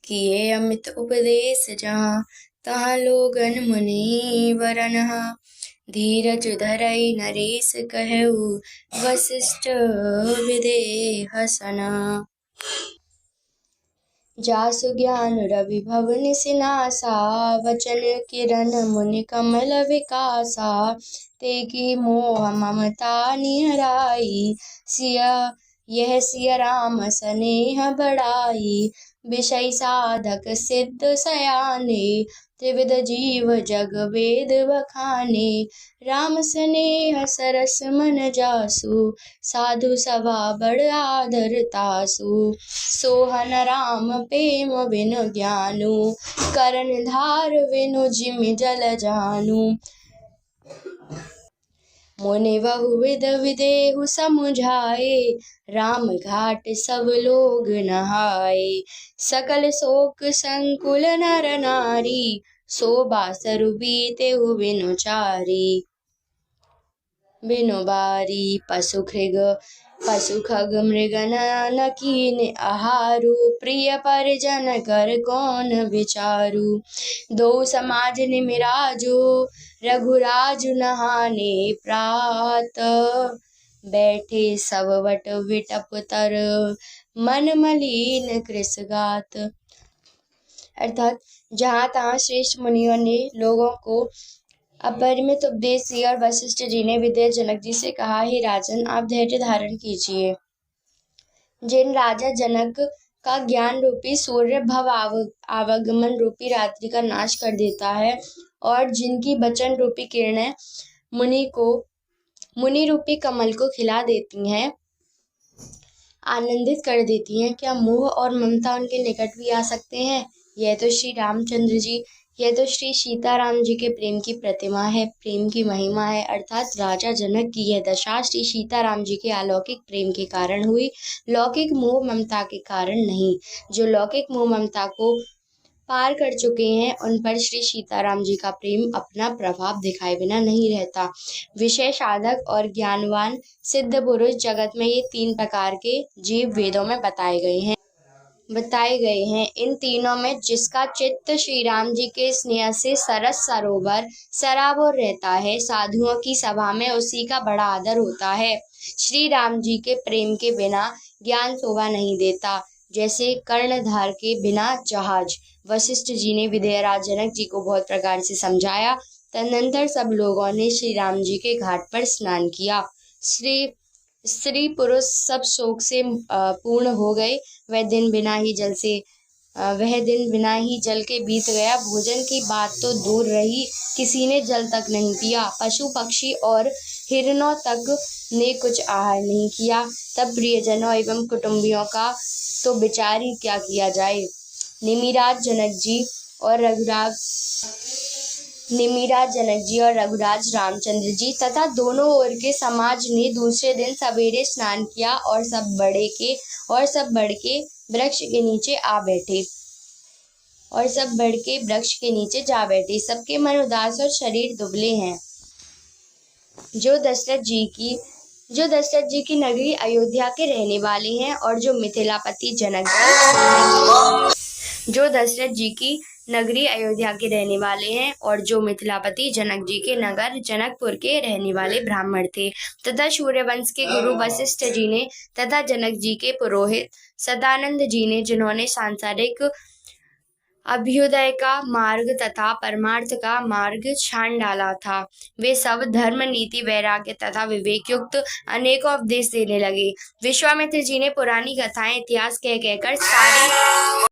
किए अमित उपदेश जहाँ तहाँ लोगन मुनि वरनहा। धीरज धरई नरेश कहऊ वशिष्ठ विदेह सना। जासु ज्ञान रवि भवन सिनासा वचन किरण मुनि कमल विकासा। तेकी मोह ममता निहराई सिया यह सिया राम स्नेह बढ़ाई। विषय साधक सिद्ध सयाने त्रिविध जीव जग वेद बखाने। राम स्नेह सरस मन जासु साधु सभा बड़ आदर तासु। सोहन राम प्रेम बिनु ज्ञानु करण धार बिनु जिमि जल जानु। मुनि बहुविध विदेहु समुझाए राम घाट सब लोग नहाए। सकल शोक संकुल नर नारी शोभा सरु बीतेहु बिनु चारी। बिनु बारी पशु खग मृग न कीन आहारु। प्रिय परिजन कर कौन विचारु। दो समाज निमिराजु रघुराजु नहाने प्रात। बैठे सब वट विटप तर मन मलिन कृस गात। अर्थात जहाँ तहाँ श्रेष्ठ मुनियों ने लोगों को अपरिमित उपदेश दिया और वशिष्ठ जी ने विदेह जनक जी से कहा, हे राजन, आप धैर्य धारण कीजिए। जिन राजा जनक का ज्ञान रूपी सूर्य भव आवागमन रूपी रात्रि का नाश कर देता है और जिनकी वचन रूपी किरणें मुनि रूपी कमल को खिला देती हैं, आनंदित कर देती हैं, क्या मोह और ममता उनके निकट भी आ सकते हैं? यह तो श्री सीताराम जी के प्रेम की प्रतिमा है, प्रेम की महिमा है। अर्थात राजा जनक की यह दशा श्री सीताराम जी के अलौकिक प्रेम के कारण हुई, लौकिक मोह ममता के कारण नहीं। जो लौकिक मोह ममता को पार कर चुके हैं उन पर श्री सीताराम जी का प्रेम अपना प्रभाव दिखाए बिना नहीं रहता। विषय साधक और ज्ञानवान सिद्ध पुरुष जगत में ये तीन प्रकार के जीव वेदों में बताए गए हैं। इन तीनों में जिसका चित्त श्री राम जी के स्नेह से सरस सरोवर सराबोर रहता है, साधुओं की सभा में उसी का बड़ा आदर होता है। श्री राम जी के प्रेम के बिना ज्ञान शोभा नहीं देता, जैसे कर्णधार के बिना जहाज। वशिष्ठ जी ने विदेहराज जनक जी को बहुत प्रकार से समझाया। तदनंतर सब लोगों ने श्री राम जी के घाट पर स्नान किया। स्त्री पुरुष सब शोक से पूर्ण हो गए। वह दिन बिना ही जल के बीत गया। भोजन की बात तो दूर रही, किसी ने जल तक नहीं पिया। पशु पक्षी और हिरणों तक ने कुछ आहार नहीं किया। तब प्रियजनों एवं कुटुंबियों का तो विचार ही क्या किया जाए। निमिराज जनक जी और रघुराज रामचंद्र जी तथा दोनों ओर के समाज ने दूसरे दिन सवेरे स्नान किया और सब बढ़ के वृक्ष के नीचे जा बैठे। सबके मन उदास और शरीर दुबले हैं। जो दशरथ जी की नगरी अयोध्या के रहने वाले हैं और जो मिथिलापति जनक जी के नगर जनकपुर के रहने वाले ब्राह्मण थे, तथा सूर्यवंश के गुरु वशिष्ठ जी ने तथा जनक जी के पुरोहित सदानंद जी ने, जिन्होंने सांसारिक अभ्युदय का मार्ग तथा परमार्थ का मार्ग छान डाला था, वे सब धर्म, नीति, वैराग्य तथा विवेक युक्त अनेकों उपदेश देने लगे। विश्वामित्र जी ने पुरानी कथाएं इतिहास कहकर सारी